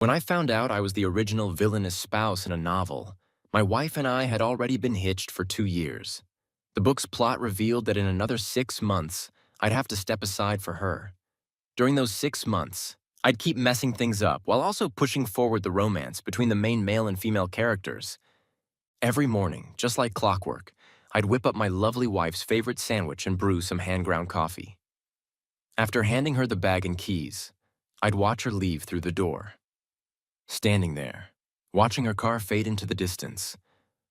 When I found out I was the original villainous spouse in a novel, my wife and I had already been hitched for 2 years. The book's plot revealed that in another 6 months, I'd have to step aside for her. During those 6 months, I'd keep messing things up while also pushing forward the romance between the main male and female characters. Every morning, just like clockwork, I'd whip up my lovely wife's favorite sandwich and brew some hand-ground coffee. After handing her the bag and keys, I'd watch her leave through the door. Standing there, watching her car fade into the distance,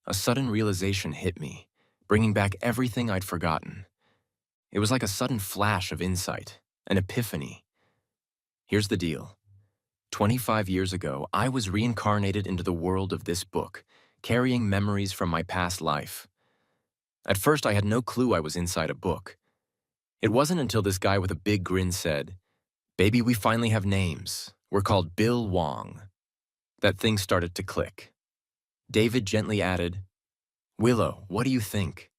a sudden realization hit me, bringing back everything I'd forgotten. It was like a sudden flash of insight, an epiphany. Here's the deal. 25 years ago, I was reincarnated into the world of this book, carrying memories from my past life. At first, I had no clue I was inside a book. It wasn't until this guy with a big grin said, "Baby, we finally have names. We're called Bill Wong," that things started to click. David gently added, "Willow, what do you think?"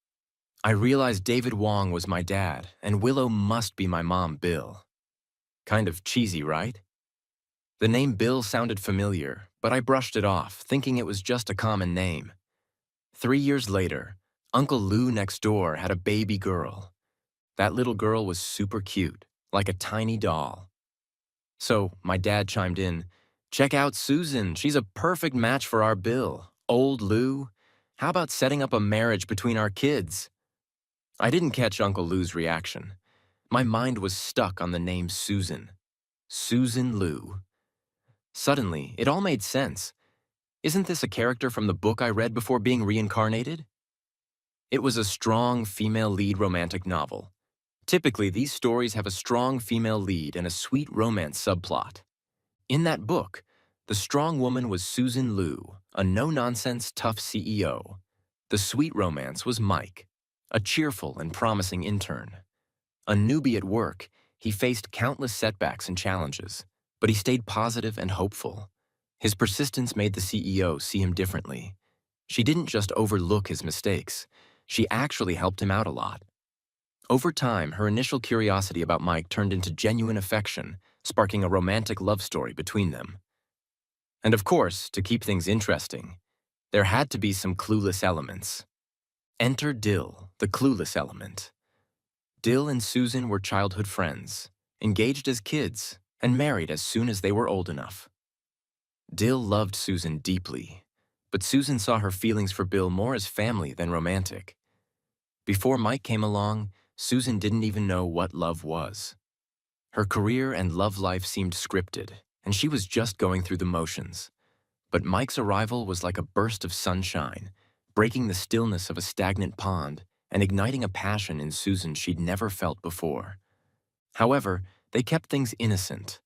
I realized David Wong was my dad, and Willow must be my mom, Bill. Kind of cheesy, right? The name Bill sounded familiar, but I brushed it off, thinking it was just a common name. 3 years later, Uncle Lou next door had a baby girl. That little girl was super cute, like a tiny doll. So my dad chimed in, "Check out Susan, she's a perfect match for our Bill. Old Lou, how about setting up a marriage between our kids?" I didn't catch Uncle Lou's reaction. My mind was stuck on the name Susan. Susan Lou. Suddenly, it all made sense. Isn't this a character from the book I read before being reincarnated? It was a strong female lead romantic novel. Typically, these stories have a strong female lead and a sweet romance subplot. In that book, the strong woman was Susan Liu, a no-nonsense, tough CEO. The sweet romance was Mike, a cheerful and promising intern. A newbie at work, he faced countless setbacks and challenges, but he stayed positive and hopeful. His persistence made the CEO see him differently. She didn't just overlook his mistakes, she actually helped him out a lot. Over time, her initial curiosity about Mike turned into genuine affection, sparking a romantic love story between them. And of course, to keep things interesting, there had to be some clueless elements. Enter Dill, the clueless element. Dill and Susan were childhood friends, engaged as kids, and married as soon as they were old enough. Dill loved Susan deeply, but Susan saw her feelings for Bill more as family than romantic. Before Mike came along, Susan didn't even know what love was. Her career and love life seemed scripted, and she was just going through the motions. But Mike's arrival was like a burst of sunshine, breaking the stillness of a stagnant pond and igniting a passion in Susan she'd never felt before. However, they kept things innocent.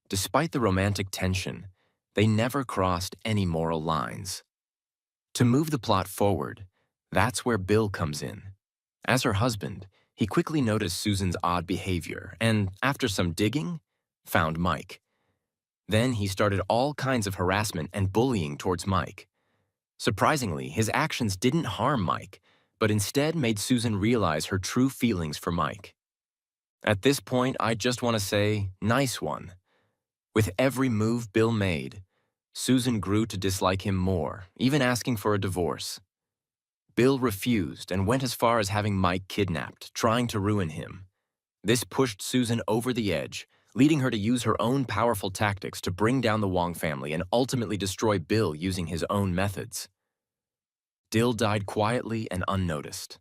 Despite the romantic tension, they never crossed any moral lines. To move the plot forward, that's where Bill comes in. As her husband, he quickly noticed Susan's odd behavior and, after some digging, found Mike. Then he started all kinds of harassment and bullying towards Mike. Surprisingly, his actions didn't harm Mike, but instead made Susan realize her true feelings for Mike. At this point, I just want to say, nice one. With every move Bill made, Susan grew to dislike him more, even asking for a divorce. Bill refused and went as far as having Mike kidnapped, trying to ruin him. This pushed Susan over the edge, leading her to use her own powerful tactics to bring down the Wong family and ultimately destroy Bill using his own methods. Dill died quietly and unnoticed.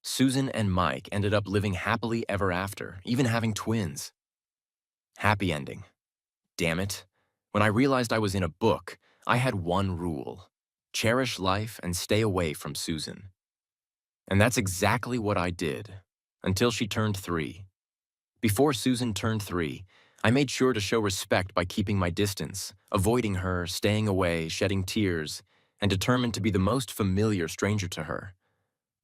Susan and Mike ended up living happily ever after, even having twins. Happy ending. Damn it. When I realized I was in a book, I had one rule: cherish life and stay away from Susan. And that's exactly what I did, until she turned 3. Before Susan turned 3, I made sure to show respect by keeping my distance, avoiding her, staying away, shedding tears, and determined to be the most familiar stranger to her.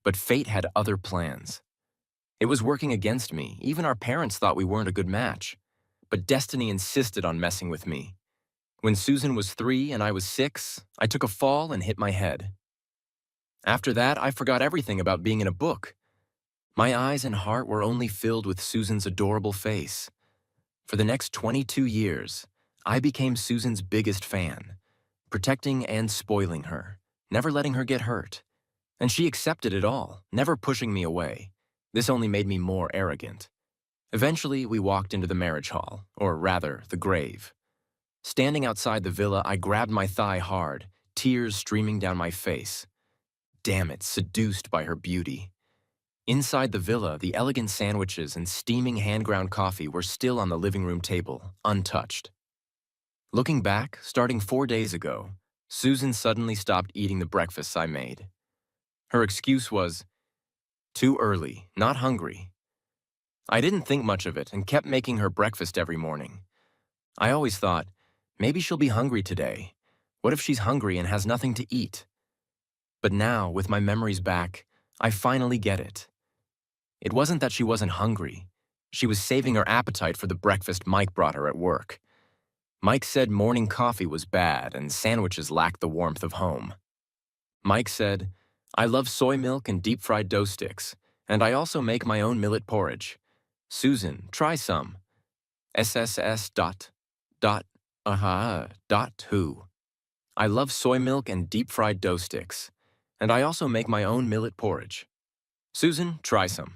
But fate had other plans. It was working against me. Even our parents thought we weren't a good match. But destiny insisted on messing with me. When Susan was 3 and I was 6, I took a fall and hit my head. After that, I forgot everything about being in a book. My eyes and heart were only filled with Susan's adorable face. For the next 22 years, I became Susan's biggest fan, protecting and spoiling her, never letting her get hurt. And she accepted it all, never pushing me away. This only made me more arrogant. Eventually, we walked into the marriage hall, or rather, the grave. Standing outside the villa, I grabbed my thigh hard, tears streaming down my face. Damn it, seduced by her beauty. Inside the villa, the elegant sandwiches and steaming hand-ground coffee were still on the living room table, untouched. Looking back, starting 4 days ago, Susan suddenly stopped eating the breakfasts I made. Her excuse was, too early, not hungry. I didn't think much of it and kept making her breakfast every morning. I always thought, maybe she'll be hungry today. What if she's hungry and has nothing to eat? But now, with my memories back, I finally get it. It wasn't that she wasn't hungry. She was saving her appetite for the breakfast Mike brought her at work. Mike said morning coffee was bad and sandwiches lacked the warmth of home. Mike said, I love soy milk and deep-fried dough sticks, and I also make my own millet porridge. Susan, try some. SSS dot, dot, dot who. I love soy milk and deep-fried dough sticks, and I also make my own millet porridge. Susan, try some.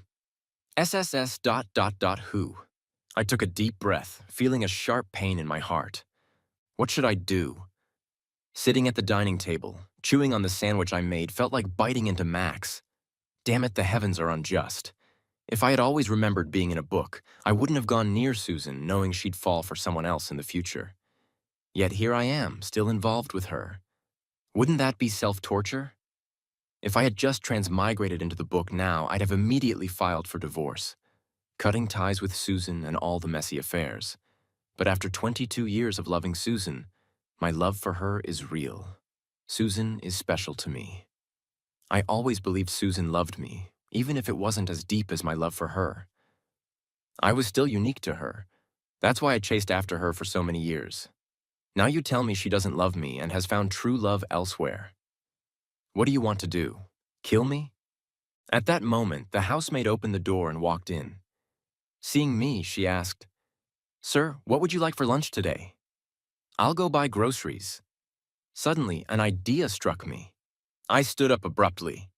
SSS dot, dot, dot who. I took a deep breath, feeling a sharp pain in my heart. What should I do? Sitting at the dining table, chewing on the sandwich I made felt like biting into Max. Damn it, the heavens are unjust. If I had always remembered being in a book, I wouldn't have gone near Susan knowing she'd fall for someone else in the future. Yet here I am, still involved with her. Wouldn't that be self-torture? If I had just transmigrated into the book now, I'd have immediately filed for divorce, cutting ties with Susan and all the messy affairs. But after 22 years of loving Susan, my love for her is real. Susan is special to me. I always believed Susan loved me, even if it wasn't as deep as my love for her. I was still unique to her. That's why I chased after her for so many years. Now you tell me she doesn't love me and has found true love elsewhere. What do you want to do? Kill me? At that moment, the housemaid opened the door and walked in. Seeing me, she asked, Sir, what would you like for lunch today? I'll go buy groceries. Suddenly, an idea struck me. I stood up abruptly.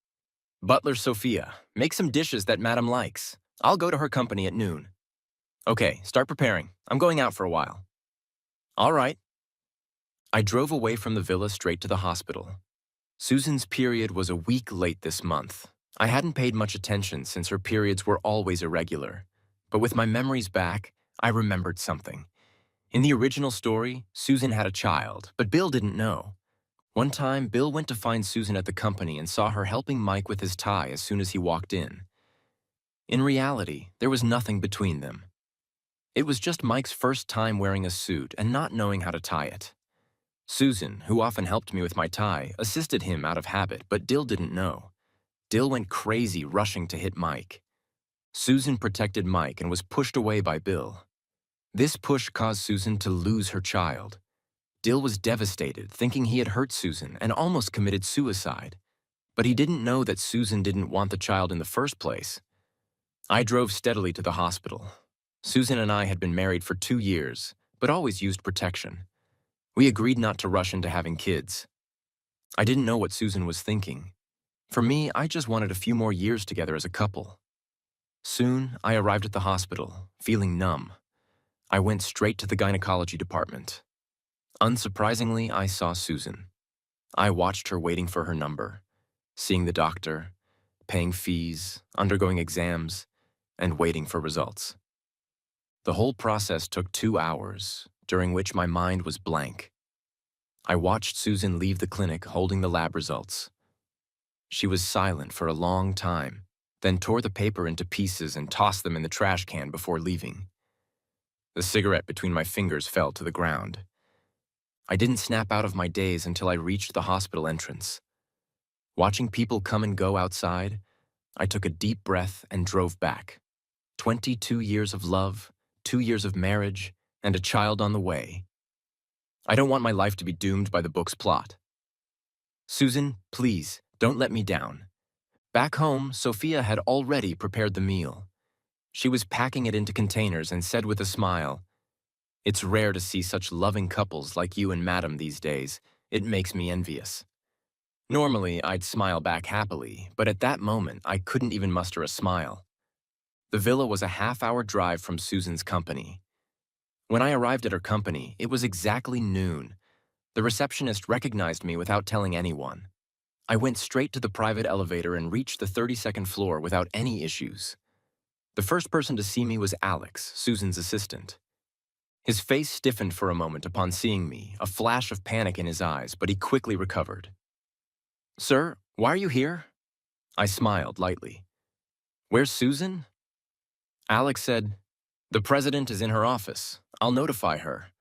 Butler Sophia, make some dishes that Madam likes. I'll go to her company at noon. Okay, start preparing. I'm going out for a while. All right. I drove away from the villa straight to the hospital. Susan's period was a week late this month. I hadn't paid much attention since her periods were always irregular. But with my memories back, I remembered something. In the original story, Susan had a child, but Bill didn't know. One time, Bill went to find Susan at the company and saw her helping Mike with his tie as soon as he walked in. In reality, there was nothing between them. It was just Mike's first time wearing a suit and not knowing how to tie it. Susan, who often helped me with my tie, assisted him out of habit, but Dill didn't know. Dill went crazy rushing to hit Mike. Susan protected Mike and was pushed away by Bill. This push caused Susan to lose her child. Dill was devastated, thinking he had hurt Susan and almost committed suicide. But he didn't know that Susan didn't want the child in the first place. I drove steadily to the hospital. Susan and I had been married for 2 years, but always used protection. We agreed not to rush into having kids. I didn't know what Susan was thinking. For me, I just wanted a few more years together as a couple. Soon, I arrived at the hospital, feeling numb. I went straight to the gynecology department. Unsurprisingly, I saw Susan. I watched her waiting for her number, seeing the doctor, paying fees, undergoing exams, and waiting for results. The whole process took 2 hours, during which my mind was blank. I watched Susan leave the clinic holding the lab results. She was silent for a long time, then tore the paper into pieces and tossed them in the trash can before leaving. The cigarette between my fingers fell to the ground. I didn't snap out of my daze until I reached the hospital entrance. Watching people come and go outside, I took a deep breath and drove back. 22 years of love, 2 years of marriage, and a child on the way. I don't want my life to be doomed by the book's plot. Susan, please, don't let me down. Back home, Sophia had already prepared the meal. She was packing it into containers and said with a smile, It's rare to see such loving couples like you and Madam these days. It makes me envious. Normally, I'd smile back happily, but at that moment, I couldn't even muster a smile. The villa was a half-hour drive from Susan's company. When I arrived at her company, it was exactly noon. The receptionist recognized me without telling anyone. I went straight to the private elevator and reached the 32nd floor without any issues. The first person to see me was Alex, Susan's assistant. His face stiffened for a moment upon seeing me, a flash of panic in his eyes, but he quickly recovered. "Sir, why are you here?" I smiled lightly. "Where's Susan?" Alex said, "The president is in her office. I'll notify her."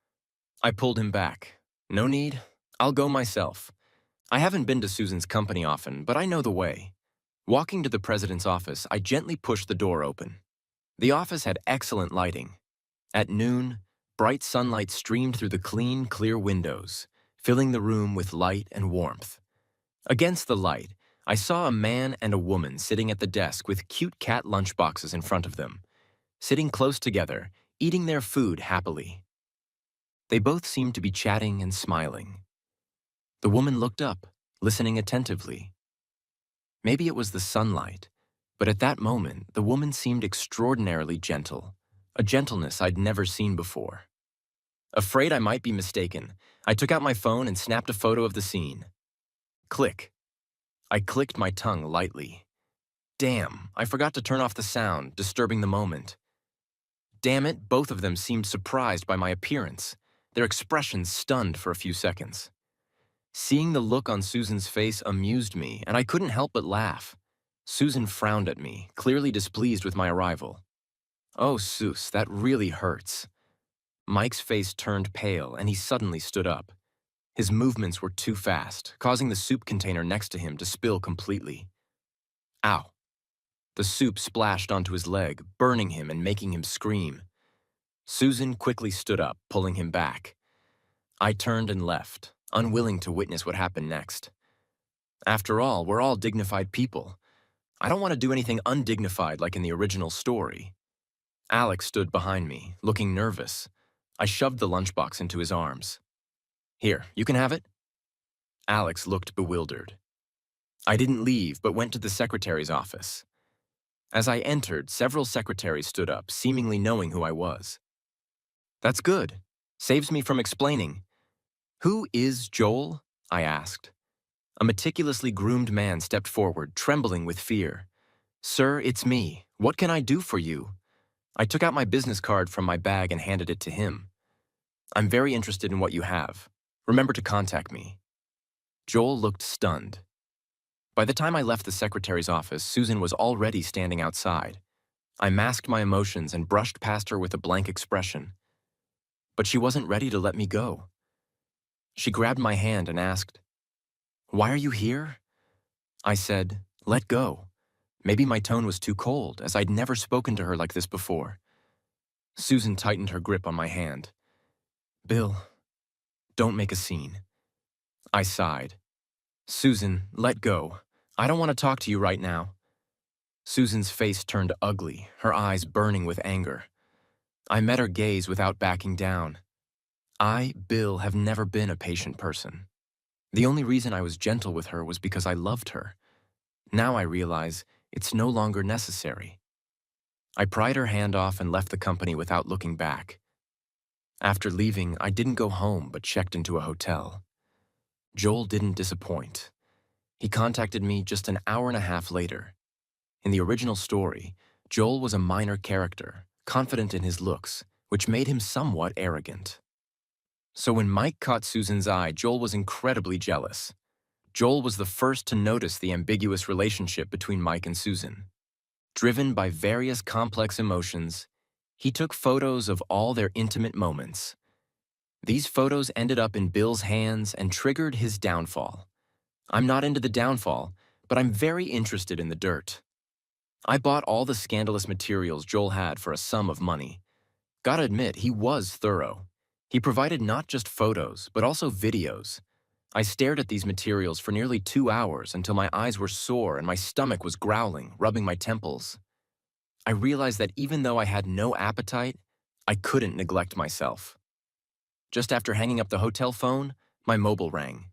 I pulled him back. "No need. I'll go myself. I haven't been to Susan's company often, but I know the way." Walking to the president's office, I gently pushed the door open. The office had excellent lighting. At noon, bright sunlight streamed through the clean, clear windows, filling the room with light and warmth. Against the light, I saw a man and a woman sitting at the desk with cute cat lunchboxes in front of them, sitting close together, eating their food happily. They both seemed to be chatting and smiling. The woman looked up, listening attentively. Maybe it was the sunlight, but at that moment, the woman seemed extraordinarily gentle, a gentleness I'd never seen before. Afraid I might be mistaken, I took out my phone and snapped a photo of the scene. Click. I clicked my tongue lightly. Damn, I forgot to turn off the sound, disturbing the moment. Damn it, both of them seemed surprised by my appearance, their expressions stunned for a few seconds. Seeing the look on Susan's face amused me, and I couldn't help but laugh. Susan frowned at me, clearly displeased with my arrival. "Oh, Sus, that really hurts." Mike's face turned pale, and he suddenly stood up. His movements were too fast, causing the soup container next to him to spill completely. Ow. The soup splashed onto his leg, burning him and making him scream. Susan quickly stood up, pulling him back. I turned and left, unwilling to witness what happened next. After all, we're all dignified people. I don't want to do anything undignified like in the original story. Alex stood behind me, looking nervous. I shoved the lunchbox into his arms. "Here, you can have it." Alex looked bewildered. I didn't leave, but went to the secretary's office. As I entered, several secretaries stood up, seemingly knowing who I was. "That's good. Saves me from explaining." "Who is Joel?" I asked. A meticulously groomed man stepped forward, trembling with fear. "Sir, it's me. What can I do for you?" I took out my business card from my bag and handed it to him. "I'm very interested in what you have. Remember to contact me." Joel looked stunned. By the time I left the secretary's office, Susan was already standing outside. I masked my emotions and brushed past her with a blank expression. But she wasn't ready to let me go. She grabbed my hand and asked, "Why are you here?" I said, "Let go." Maybe my tone was too cold, as I'd never spoken to her like this before. Susan tightened her grip on my hand. "Bill, don't make a scene." I sighed. "Susan, let go. I don't want to talk to you right now." Susan's face turned ugly, her eyes burning with anger. I met her gaze without backing down. I, Bill, have never been a patient person. The only reason I was gentle with her was because I loved her. Now I realize it's no longer necessary. I pried her hand off and left the company without looking back. After leaving, I didn't go home but checked into a hotel. Joel didn't disappoint. He contacted me just an hour and a half later. In the original story, Joel was a minor character, confident in his looks, which made him somewhat arrogant. So when Mike caught Susan's eye, Joel was incredibly jealous. Joel was the first to notice the ambiguous relationship between Mike and Susan. Driven by various complex emotions, he took photos of all their intimate moments. These photos ended up in Bill's hands and triggered his downfall. I'm not into the downfall, but I'm very interested in the dirt. I bought all the scandalous materials Joel had for a sum of money. Gotta admit, he was thorough. He provided not just photos, but also videos. I stared at these materials for nearly 2 hours until my eyes were sore and my stomach was growling, rubbing my temples. I realized that even though I had no appetite, I couldn't neglect myself. Just after hanging up the hotel phone, my mobile rang.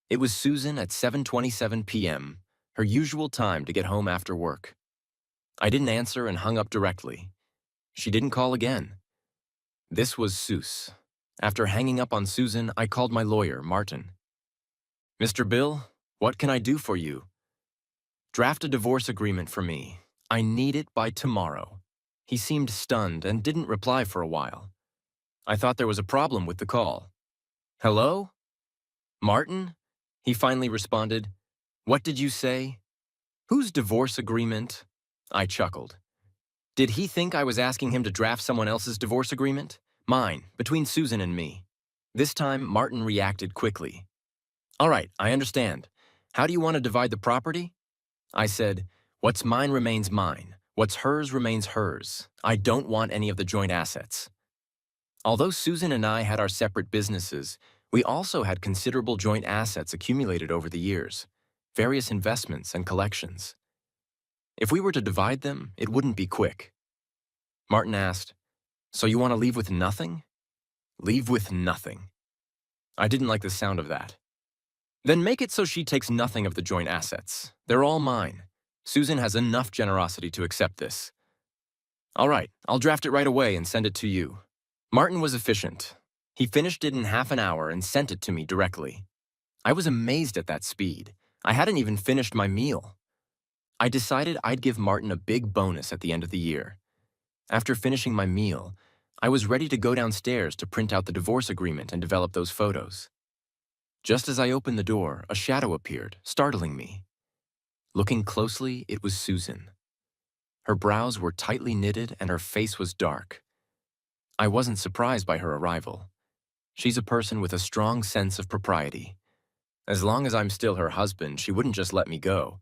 It was Susan at 7:27 p.m., her usual time to get home after work. I didn't answer and hung up directly. She didn't call again. This was Seuss. After hanging up on Susan, I called my lawyer, Martin. Mr. Bill, what can I do for you? Draft a divorce agreement for me. I need it by tomorrow. He seemed stunned and didn't reply for a while. I thought there was a problem with the call. Hello? Martin? He finally responded. What did you say? Whose divorce agreement? I chuckled. Did he think I was asking him to draft someone else's divorce agreement? Mine, between Susan and me. This time, Martin reacted quickly. All right, I understand. How do you want to divide the property? I said, what's mine remains mine. What's hers remains hers. I don't want any of the joint assets. Although Susan and I had our separate businesses, we also had considerable joint assets accumulated over the years, various investments and collections. If we were to divide them, it wouldn't be quick. Martin asked, so you want to leave with nothing? Leave with nothing. I didn't like the sound of that. Then make it so she takes nothing of the joint assets. They're all mine. Susan has enough generosity to accept this. All right, I'll draft it right away and send it to you. Martin was efficient. He finished it in half an hour and sent it to me directly. I was amazed at that speed. I hadn't even finished my meal. I decided I'd give Martin a big bonus at the end of the year. After finishing my meal, I was ready to go downstairs to print out the divorce agreement and develop those photos. Just as I opened the door, a shadow appeared, startling me. Looking closely, it was Susan. Her brows were tightly knitted and her face was dark. I wasn't surprised by her arrival. She's a person with a strong sense of propriety. As long as I'm still her husband, she wouldn't just let me go.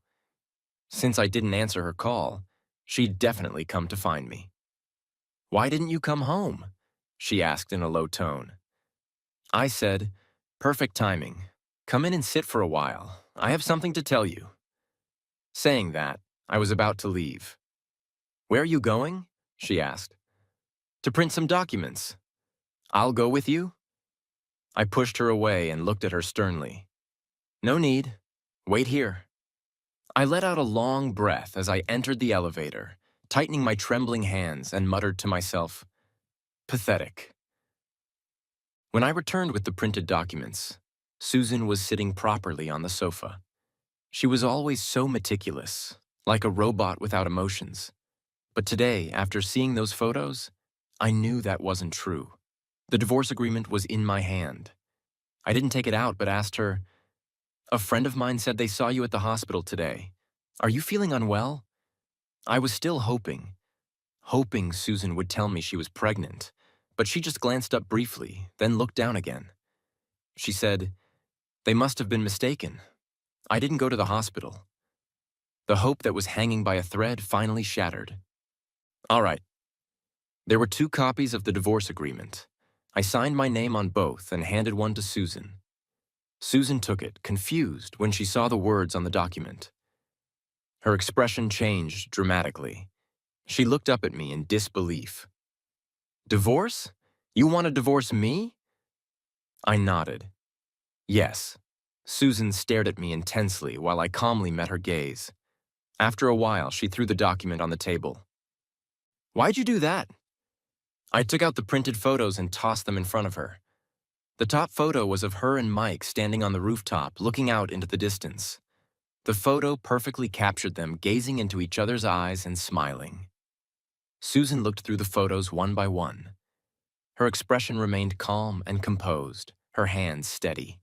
Since I didn't answer her call, she'd definitely come to find me. Why didn't you come home? She asked in a low tone. I said, perfect timing. Come in and sit for a while. I have something to tell you. Saying that, I was about to leave. Where are you going? She asked. To print some documents. I'll go with you? I pushed her away and looked at her sternly. No need. Wait here. I let out a long breath as I entered the elevator, tightening my trembling hands and muttered to myself, pathetic. When I returned with the printed documents, Susan was sitting properly on the sofa. She was always so meticulous, like a robot without emotions. But today, after seeing those photos, I knew that wasn't true. The divorce agreement was in my hand. I didn't take it out, but asked her, a friend of mine said they saw you at the hospital today. Are you feeling unwell? I was still hoping Susan would tell me she was pregnant, but she just glanced up briefly, then looked down again. She said, they must have been mistaken. I didn't go to the hospital. The hope that was hanging by a thread finally shattered. All right. There were 2 copies of the divorce agreement. I signed my name on both and handed one to Susan. Susan took it, confused, when she saw the words on the document. Her expression changed dramatically. She looked up at me in disbelief. Divorce? You want to divorce me? I nodded. Yes. Susan stared at me intensely while I calmly met her gaze. After a while, she threw the document on the table. Why'd you do that? I took out the printed photos and tossed them in front of her. The top photo was of her and Mike standing on the rooftop, looking out into the distance. The photo perfectly captured them, gazing into each other's eyes and smiling. Susan looked through the photos one by one. Her expression remained calm and composed, her hands steady.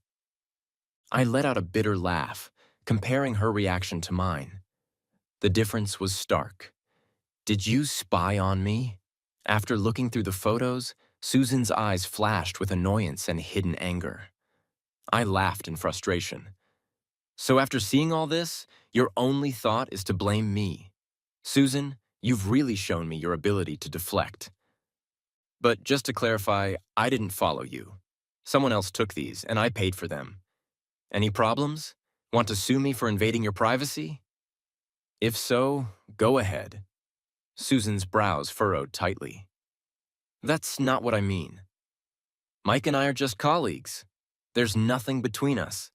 I let out a bitter laugh, comparing her reaction to mine. The difference was stark. Did you spy on me? After looking through the photos, Susan's eyes flashed with annoyance and hidden anger. I laughed in frustration. So after seeing all this, your only thought is to blame me. Susan, you've really shown me your ability to deflect. But just to clarify, I didn't follow you. Someone else took these, and I paid for them. Any problems? Want to sue me for invading your privacy? If so, go ahead. Susan's brows furrowed tightly. That's not what I mean. Mike and I are just colleagues. There's nothing between us.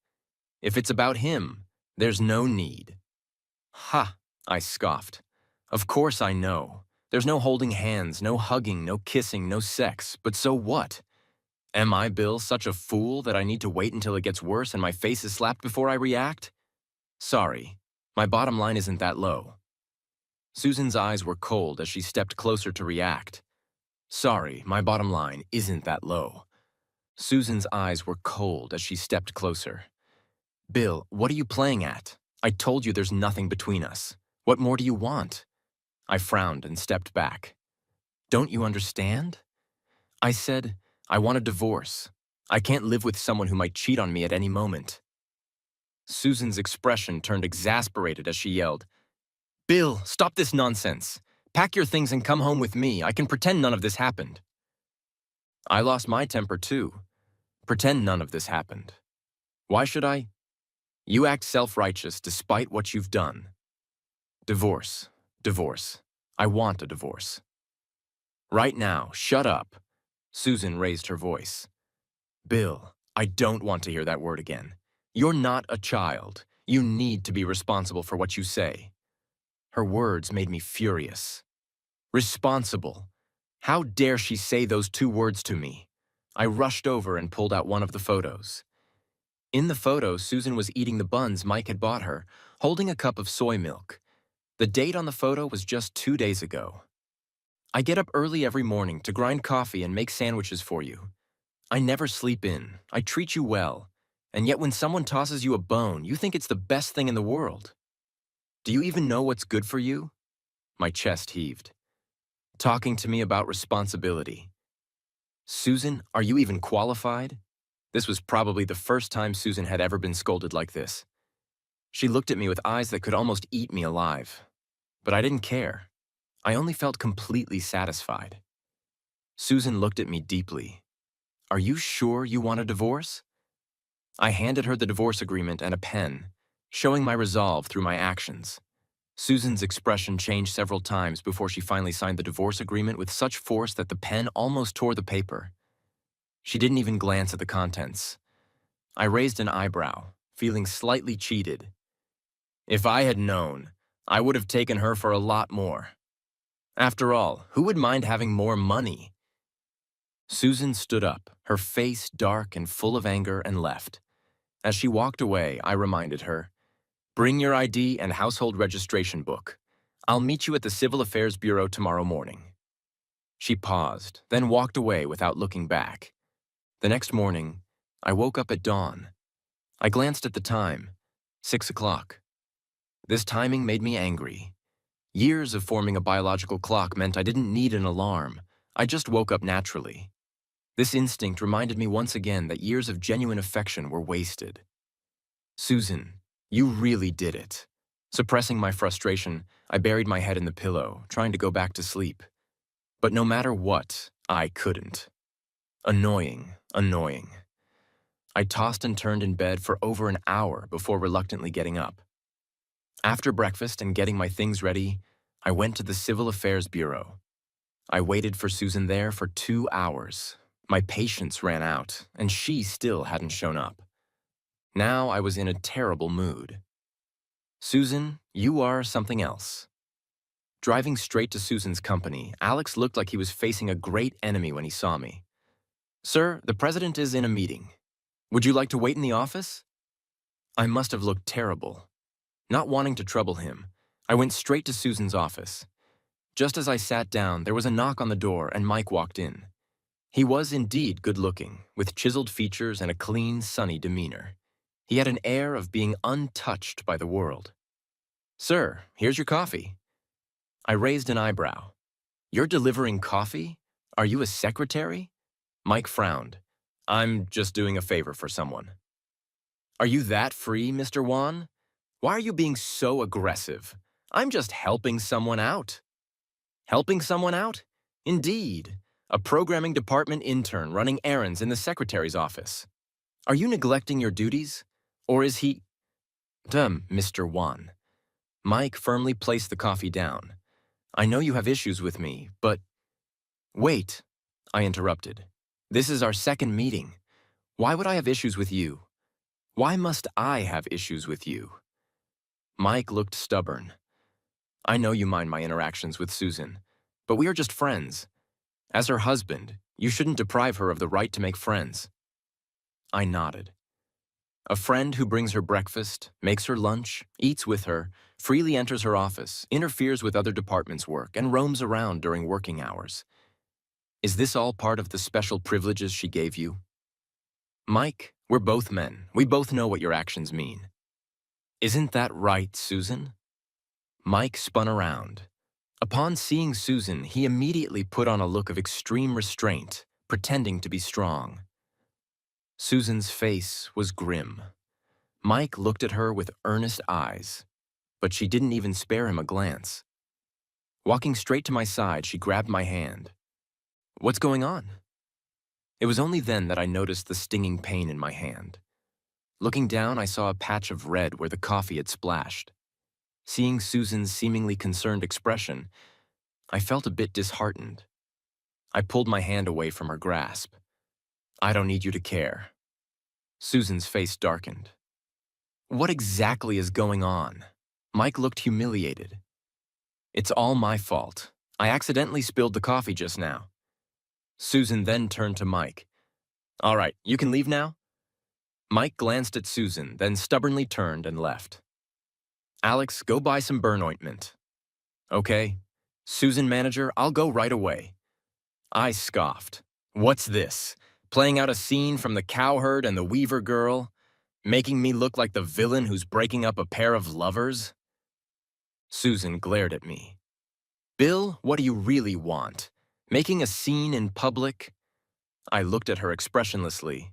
If it's about him, there's no need. Ha, I scoffed. Of course I know. There's no holding hands, no hugging, no kissing, no sex, but so what? Am I, Bill, such a fool that I need to wait until it gets worse and my face is slapped before I react? Sorry, my bottom line isn't that low. Susan's eyes were cold as she stepped closer to react. Sorry, my bottom line isn't that low. Susan's eyes were cold as she stepped closer. Bill, what are you playing at? I told you there's nothing between us. What more do you want? I frowned and stepped back. Don't you understand? I said, I want a divorce. I can't live with someone who might cheat on me at any moment. Susan's expression turned exasperated as she yelled, Bill, stop this nonsense. Pack your things and come home with me. I can pretend none of this happened. I lost my temper too. Pretend none of this happened. Why should I? You act self-righteous despite what you've done. Divorce. Divorce. I want a divorce. Right now, shut up. Susan raised her voice. Bill, I don't want to hear that word again. You're not a child. You need to be responsible for what you say. Her words made me furious. Responsible. How dare she say those two words to me? I rushed over and pulled out one of the photos. In the photo, Susan was eating the buns Mike had bought her, holding a cup of soy milk. The date on the photo was just 2 days ago. I get up early every morning to grind coffee and make sandwiches for you. I never sleep in. I treat you well. And yet when someone tosses you a bone, you think it's the best thing in the world. Do you even know what's good for you? My chest heaved. Talking to me about responsibility. Susan, are you even qualified? This was probably the first time Susan had ever been scolded like this. She looked at me with eyes that could almost eat me alive. But I didn't care. I only felt completely satisfied. Susan looked at me deeply. Are you sure you want a divorce? I handed her the divorce agreement and a pen, showing my resolve through my actions. Susan's expression changed several times before she finally signed the divorce agreement with such force that the pen almost tore the paper. She didn't even glance at the contents. I raised an eyebrow, feeling slightly cheated. If I had known, I would have taken her for a lot more. After all, who would mind having more money? Susan stood up, her face dark and full of anger, and left. As she walked away, I reminded her, Bring your ID and household registration book. I'll meet you at the Civil Affairs Bureau tomorrow morning. She paused, then walked away without looking back. The next morning, I woke up at dawn. I glanced at the time, 6 o'clock. This timing made me angry. Years of forming a biological clock meant I didn't need an alarm. I just woke up naturally. This instinct reminded me once again that years of genuine affection were wasted. Susan, you really did it. Suppressing my frustration, I buried my head in the pillow, trying to go back to sleep. But no matter what, I couldn't. Annoying, annoying. I tossed and turned in bed for over an hour before reluctantly getting up. After breakfast and getting my things ready, I went to the Civil Affairs Bureau. I waited for Susan there for 2 hours. My patience ran out, and she still hadn't shown up. Now I was in a terrible mood. Susan, you are something else. Driving straight to Susan's company, Alex looked like he was facing a great enemy when he saw me. Sir, the president is in a meeting. Would you like to wait in the office? I must have looked terrible. Not wanting to trouble him, I went straight to Susan's office. Just as I sat down, there was a knock on the door and Mike walked in. He was indeed good-looking, with chiseled features and a clean, sunny demeanor. He had an air of being untouched by the world. Sir, here's your coffee. I raised an eyebrow. You're delivering coffee? Are you a secretary? Mike frowned. I'm just doing a favor for someone. Are you that free, Mr. Wan? Why are you being so aggressive? I'm just helping someone out. Helping someone out? Indeed. A programming department intern running errands in the secretary's office. Are you neglecting your duties? Or is he… Mr. Wan. Mike firmly placed the coffee down. I know you have issues with me, but… Wait, I interrupted. This is our second meeting. Why would I have issues with you? Why must I have issues with you? Mike looked stubborn. I know you mind my interactions with Susan, but we are just friends. As her husband, you shouldn't deprive her of the right to make friends. I nodded. A friend who brings her breakfast, makes her lunch, eats with her, freely enters her office, interferes with other departments' work, and roams around during working hours. Is this all part of the special privileges she gave you? Mike, we're both men. We both know what your actions mean. Isn't that right, Susan? Mike spun around. Upon seeing Susan, he immediately put on a look of extreme restraint, pretending to be strong. Susan's face was grim. Mike looked at her with earnest eyes, but she didn't even spare him a glance. Walking straight to my side, she grabbed my hand. What's going on? It was only then that I noticed the stinging pain in my hand. Looking down, I saw a patch of red where the coffee had splashed. Seeing Susan's seemingly concerned expression, I felt a bit disheartened. I pulled my hand away from her grasp. I don't need you to care. Susan's face darkened. What exactly is going on? Mike looked humiliated. It's all my fault. I accidentally spilled the coffee just now. Susan then turned to Mike. All right, you can leave now? Mike glanced at Susan, then stubbornly turned and left. Alex, go buy some burn ointment. Okay. Susan, manager, I'll go right away. I scoffed. What's this? Playing out a scene from The Cowherd and the Weaver Girl? Making me look like the villain who's breaking up a pair of lovers? Susan glared at me. Bill, what do you really want? Making a scene in public? I looked at her expressionlessly.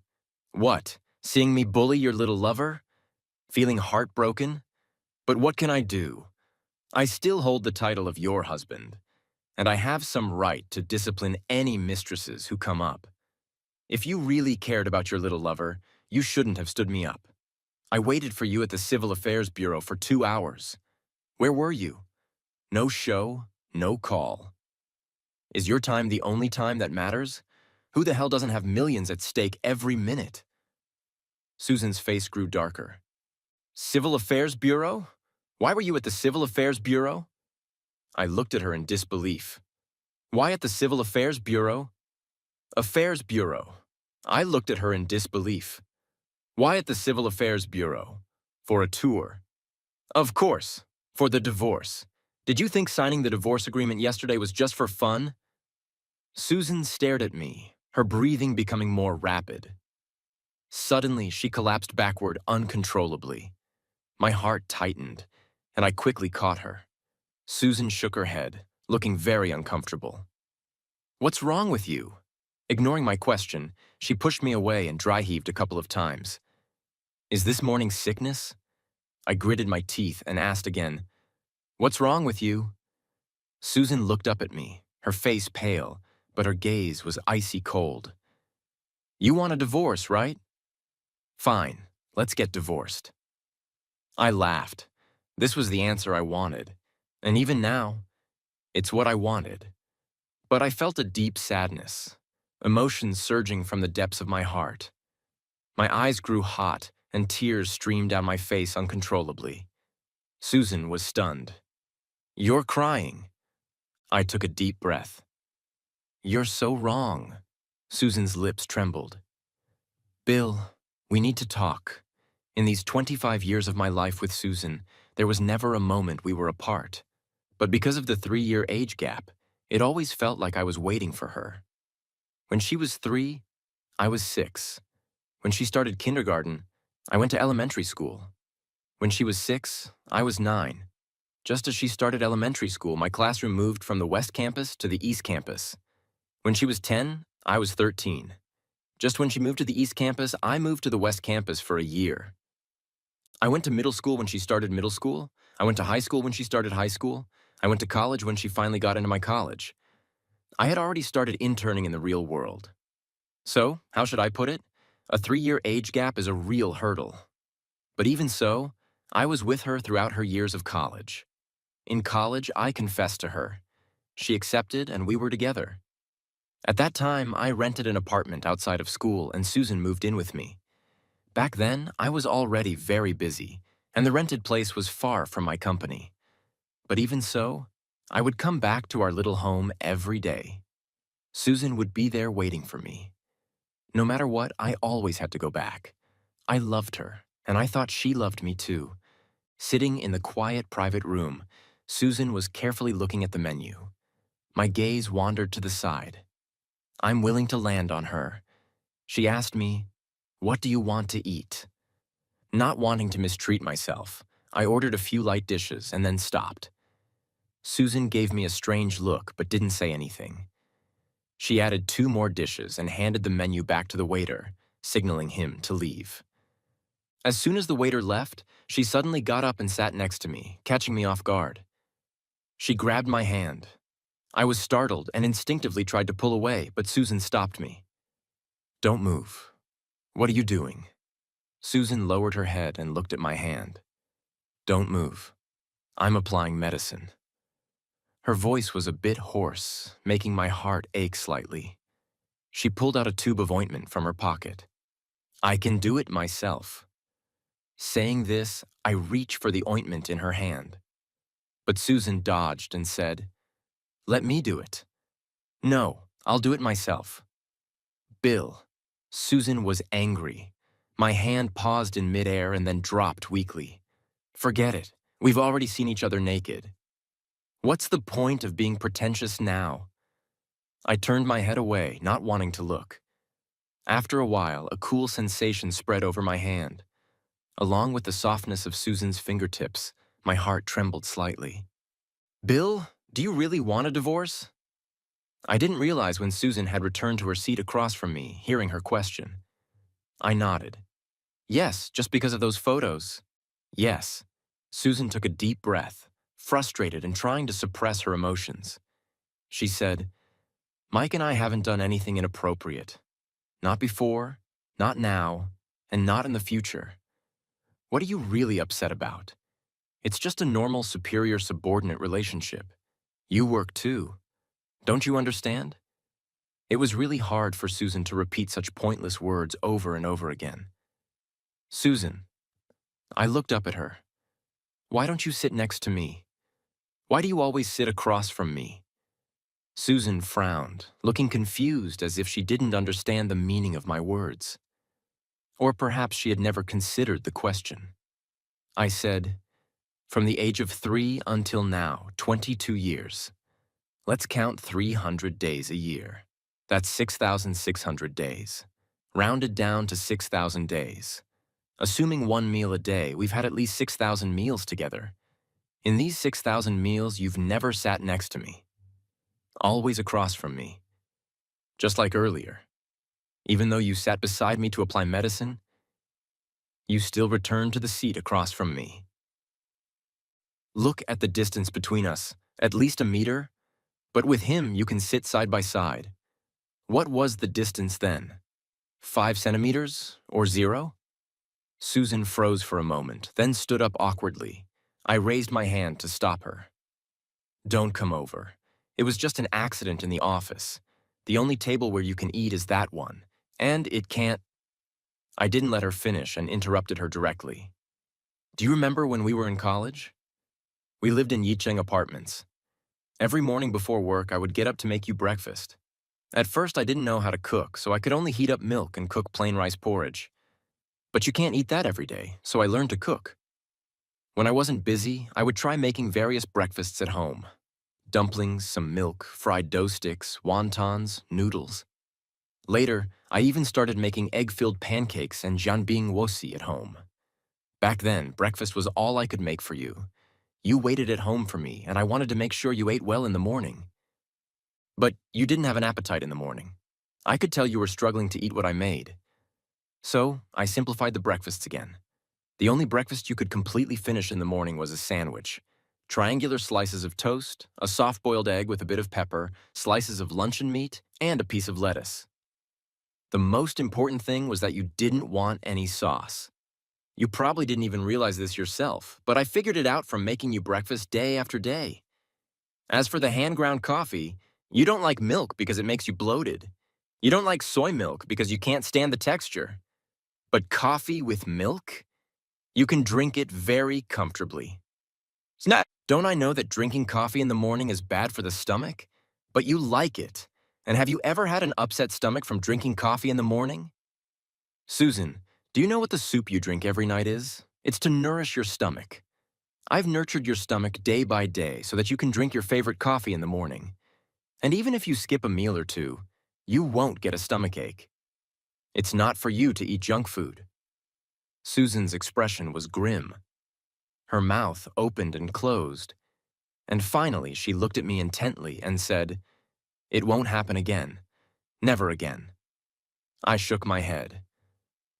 What, seeing me bully your little lover? Feeling heartbroken? But what can I do? I still hold the title of your husband, and I have some right to discipline any mistresses who come up. If you really cared about your little lover, you shouldn't have stood me up. I waited for you at the Civil Affairs Bureau for 2 hours. Where were you? No show, no call. Is your time the only time that matters? Who the hell doesn't have millions at stake every minute? Susan's face grew darker. Civil Affairs Bureau? Why were you at the Civil Affairs Bureau? I looked at her in disbelief. Why at the Civil Affairs Bureau? Affairs Bureau. I looked at her in disbelief. Why at the Civil Affairs Bureau? For a tour. Of course, for the divorce. Did you think signing the divorce agreement yesterday was just for fun? Susan stared at me, her breathing becoming more rapid. Suddenly, she collapsed backward uncontrollably. My heart tightened, and I quickly caught her. Susan shook her head, looking very uncomfortable. What's wrong with you? Ignoring my question, she pushed me away and dry-heaved a couple of times. Is this morning sickness? I gritted my teeth and asked again, What's wrong with you? Susan looked up at me, her face pale, but her gaze was icy cold. You want a divorce, right? Fine, let's get divorced. I laughed. This was the answer I wanted, and even now, it's what I wanted. But I felt a deep sadness, emotions surging from the depths of my heart. My eyes grew hot, and tears streamed down my face uncontrollably. Susan was stunned. You're crying. I took a deep breath. You're so wrong. Susan's lips trembled. Bill, we need to talk. In these 25 years of my life with Susan, there was never a moment we were apart. But because of the 3-year age gap, it always felt like I was waiting for her. When she was 3, I was 6. When she started kindergarten, I went to elementary school. When she was 6, I was 9. Just as she started elementary school, my classroom moved from the West Campus to the East Campus. When she was 10, I was 13. Just when she moved to the East Campus, I moved to the West Campus for a year. I went to middle school when she started middle school. I went to high school when she started high school. I went to college when she finally got into my college. I had already started interning in the real world. So, how should I put it? A 3-year age gap is a real hurdle. But even so, I was with her throughout her years of college. In college, I confessed to her. She accepted, and we were together. At that time, I rented an apartment outside of school and Susan moved in with me. Back then, I was already very busy, and the rented place was far from my company. But even so, I would come back to our little home every day. Susan would be there waiting for me. No matter what, I always had to go back. I loved her, and I thought she loved me too. Sitting in the quiet private room, Susan was carefully looking at the menu. My gaze wandered to the side. I'm willing to land on her. She asked me, "What do you want to eat?" Not wanting to mistreat myself, I ordered a few light dishes and then stopped. Susan gave me a strange look but didn't say anything. She added 2 more dishes and handed the menu back to the waiter, signaling him to leave. As soon as the waiter left, she suddenly got up and sat next to me, catching me off guard. She grabbed my hand. I was startled and instinctively tried to pull away, but Susan stopped me. "Don't move. What are you doing?" Susan lowered her head and looked at my hand. "Don't move. I'm applying medicine." Her voice was a bit hoarse, making my heart ache slightly. She pulled out a tube of ointment from her pocket. "I can do it myself." Saying this, I reached for the ointment in her hand. But Susan dodged and said, "Let me do it." "No, I'll do it myself." "Bill." Susan was angry. My hand paused in midair and then dropped weakly. "Forget it. We've already seen each other naked. What's the point of being pretentious now?" I turned my head away, not wanting to look. After a while, a cool sensation spread over my hand. Along with the softness of Susan's fingertips, my heart trembled slightly. "Bill, do you really want a divorce?" I didn't realize when Susan had returned to her seat across from me, hearing her question. I nodded. "Yes, just because of those photos." "Yes." Susan took a deep breath, frustrated and trying to suppress her emotions. She said, "Mike and I haven't done anything inappropriate. Not before, not now, and not in the future. What are you really upset about? It's just a normal superior-subordinate relationship. You work too. Don't you understand?" It was really hard for Susan to repeat such pointless words over and over again. "Susan," I looked up at her. "Why don't you sit next to me? Why do you always sit across from me?" Susan frowned, looking confused as if she didn't understand the meaning of my words. Or perhaps she had never considered the question. I said, "From the age of 3 until now, 22 years. Let's count 300 days a year. That's 6,600 days. Rounded down to 6,000 days. Assuming 1 meal a day, we've had at least 6,000 meals together. In these 6,000 meals, you've never sat next to me. Always across from me. Just like earlier. Even though you sat beside me to apply medicine, you still returned to the seat across from me. Look at the distance between us, at least a meter, but with him you can sit side by side. What was the distance then? 5 centimeters or 0? Susan froze for a moment, then stood up awkwardly. I raised my hand to stop her. "Don't come over. It was just an accident in the office. The only table where you can eat is that one, and it can't—" I didn't let her finish and interrupted her directly. "Do you remember when we were in college? We lived in Yicheng apartments. Every morning before work, I would get up to make you breakfast. At first, I didn't know how to cook, so I could only heat up milk and cook plain rice porridge. But you can't eat that every day, so I learned to cook. When I wasn't busy, I would try making various breakfasts at home. Dumplings, some milk, fried dough sticks, wontons, noodles. Later, I even started making egg-filled pancakes and janbing wosi at home. Back then, breakfast was all I could make for you. You waited at home for me, and I wanted to make sure you ate well in the morning. But you didn't have an appetite in the morning. I could tell you were struggling to eat what I made. So, I simplified the breakfasts again. The only breakfast you could completely finish in the morning was a sandwich. Triangular slices of toast, a soft-boiled egg with a bit of pepper, slices of luncheon meat, and a piece of lettuce. The most important thing was that you didn't want any sauce. You probably didn't even realize this yourself, but I figured it out from making you breakfast day after day. As for the hand-ground coffee, You don't like milk because it makes you bloated. You don't like soy milk because you can't stand the texture. But coffee with milk? You can drink it very comfortably. Snap! Don't I know that drinking coffee in the morning is bad for the stomach? But you like it. And have you ever had an upset stomach from drinking coffee in the morning? Susan, do you know what the soup you drink every night is? It's to nourish your stomach. I've nurtured your stomach day by day so that you can drink your favorite coffee in the morning. And even if you skip a meal or two, you won't get a stomachache. It's not for you to eat junk food. Susan's expression was grim. Her mouth opened and closed. And finally, she looked at me intently and said, "It won't happen again. Never again." I shook my head.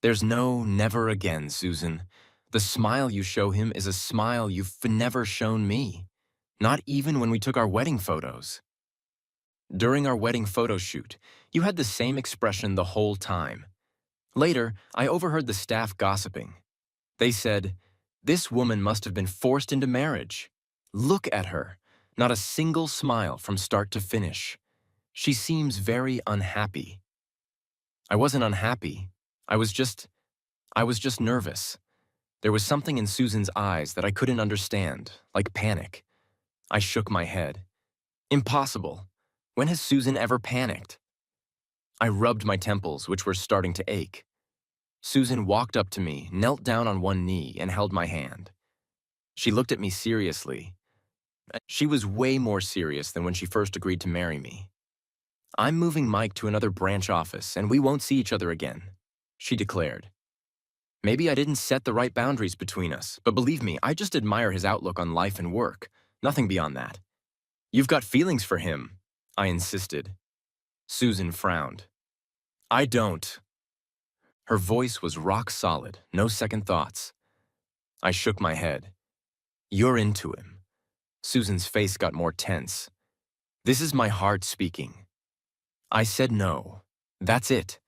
There's no never again, Susan. The smile you show him is a smile you've never shown me. Not even when we took our wedding photos. During our wedding photo shoot, you had the same expression the whole time. Later, I overheard the staff gossiping. They said, "This woman must have been forced into marriage. Look at her. Not a single smile from start to finish. She seems very unhappy." I wasn't unhappy. I was just nervous. There was something in Susan's eyes that I couldn't understand, like panic. I shook my head. Impossible. When has Susan ever panicked? I rubbed my temples, which were starting to ache. Susan walked up to me, knelt down on one knee, and held my hand. She looked at me seriously. She was way more serious than when she first agreed to marry me. "I'm moving Mike to another branch office, and we won't see each other again," she declared. Maybe I didn't set the right boundaries between us, but believe me, I just admire his outlook on life and work. Nothing beyond that. "You've got feelings for him," I insisted. Susan frowned. "I don't." Her voice was rock solid, no second thoughts. I shook my head. "You're into him." Susan's face got more tense. "This is my heart speaking." I said no. That's it.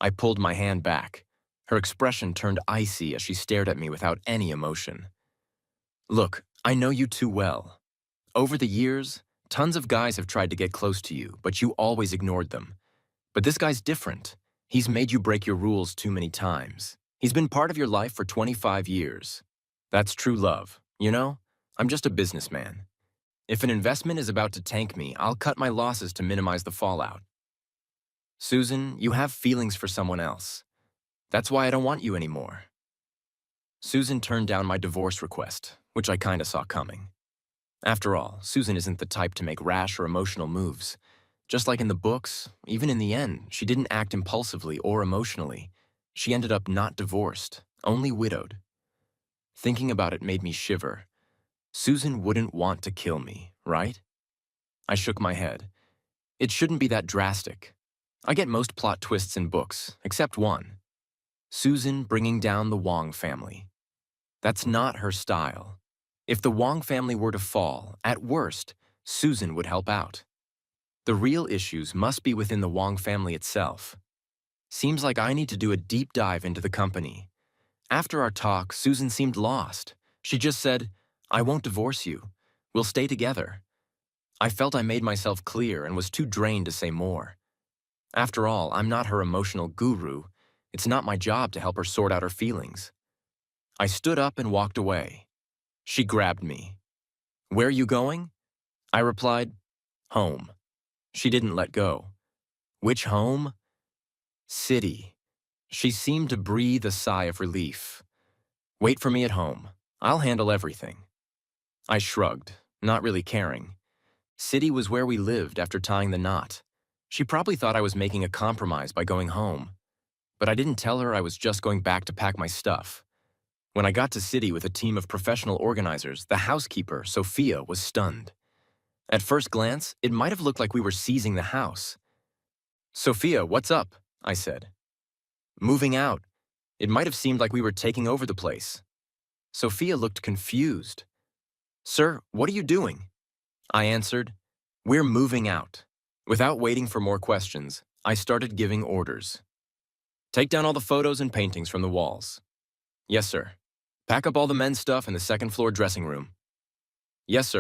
I pulled my hand back. Her expression turned icy as she stared at me without any emotion. "Look, I know you too well. Over the years, tons of guys have tried to get close to you, but you always ignored them. But this guy's different. He's made you break your rules too many times. He's been part of your life for 25 years. That's true love, you know? I'm just a businessman. If an investment is about to tank me, I'll cut my losses to minimize the fallout. Susan, you have feelings for someone else. That's why I don't want you anymore." Susan turned down my divorce request, which I kinda saw coming. After all, Susan isn't the type to make rash or emotional moves. Just like in the books, even in the end, she didn't act impulsively or emotionally. She ended up not divorced, only widowed. Thinking about it made me shiver. Susan wouldn't want to kill me, right? I shook my head. It shouldn't be that drastic. I get most plot twists in books, except one. Susan bringing down the Wong family. That's not her style. If the Wong family were to fall, at worst, Susan would help out. The real issues must be within the Wong family itself. Seems like I need to do a deep dive into the company. After our talk, Susan seemed lost. She just said, "I won't divorce you. We'll stay together." I felt I made myself clear and was too drained to say more. After all, I'm not her emotional guru. It's not my job to help her sort out her feelings. I stood up and walked away. She grabbed me. "Where are you going?" I replied, "Home." She didn't let go. "Which home?" "City." She seemed to breathe a sigh of relief. "Wait for me at home. I'll handle everything." I shrugged, not really caring. City was where we lived after tying the knot. She probably thought I was making a compromise by going home. But I didn't tell her I was just going back to pack my stuff. When I got to City with a team of professional organizers, the housekeeper, Sophia, was stunned. At first glance, it might have looked like we were seizing the house. "Sophia, what's up?" I said. "Moving out. It might have seemed like we were taking over the place." Sophia looked confused. "Sir, what are you doing?" I answered, "We're moving out." Without waiting for more questions, I started giving orders. "Take down all the photos and paintings from the walls." "Yes, sir." "Pack up all the men's stuff in the second floor dressing room." "Yes, sir."